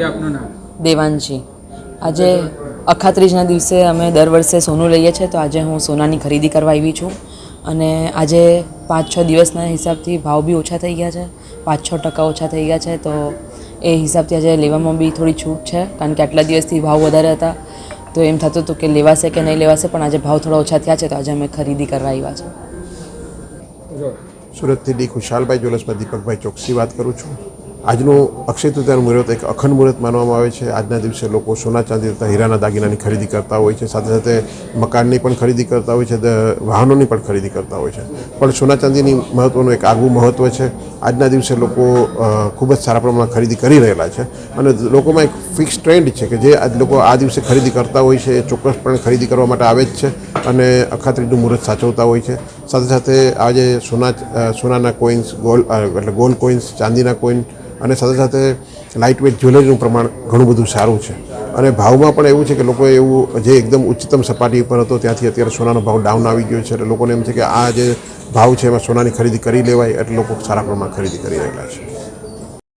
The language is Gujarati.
આપનું નામ? દેવાંશી. આજે અખાત્રીજના દિવસે અમે દર વર્ષે સોનું લઈએ છીએ, તો આજે હું સોનાની ખરીદી કરવા આવી છું. અને આજે 5-6 દિવસના હિસાબથી ભાવ બી ઓછા થઈ ગયા છે, 5-6% ઓછા થઈ ગયા છે. તો એ હિસાબથી આજે લેવામાં બી થોડી છૂટ છે, કારણ કે આટલા દિવસથી ભાવ વધારે હતા. તો એમ થતું હતું કે લેવાશે કે નહીં લેવાશે, પણ આજે ભાવ થોડા ઓછા થયા છે, તો આજે અમે ખરીદી કરવા આવ્યા છે. સુરતથી ડી ખુશાલભાઈ જ્વેલર્સમાં દીપકભાઈ ચોકસી વાત કરું છું. આજનું અક્ષય તૃતીયાનું મુહૂર્ત એક અખંડ મુહૂર્ત માનવામાં આવે છે. આજના દિવસે લોકો સોના ચાંદી તથા હીરાના દાગીનાની ખરીદી કરતા હોય છે, સાથે સાથે મકાનની પણ ખરીદી કરતા હોય છે, વાહનોની પણ ખરીદી કરતા હોય છે. પણ સોના ચાંદીની મહત્ત્વનું એક આગવું મહત્ત્વ છે. આજના દિવસે લોકો ખૂબ જ સારા પ્રમાણમાં ખરીદી કરી રહેલા છે, અને લોકોમાં એક ફિક્સ ટ્રેન્ડ છે કે જે લોકો આ દિવસે ખરીદી કરતા હોય છે એ ચોક્કસપણે ખરીદી કરવા માટે આવે જ છે અને અખાત્રીજનું મુહૂર્ત સાચવતા હોય છે. સાથે સાથે આજે સોનાના કોઇન્સ, એટલે ગોલ્ડ કોઇન્સ, ચાંદીના કોઇન અને સાથે સાથે લાઇટ વેઇટ જ્વેલરીનું પ્રમાણ ઘણું બધું સારું છે. અને ભાવમાં પણ એવું છે કે લોકોએ એવું જે એકદમ ઉચ્ચતમ સપાટી પર હતો ત્યાંથી અત્યારે સોનાનો ભાવ ડાઉન આવી ગયો છે. એટલે લોકોને એમ છે કે આ જે ભાવ છે એમાં સોનાની ખરીદી કરી લેવાય, એટલે લોકો સારા પ્રમાણમાં ખરીદી કરી રહેલા છે.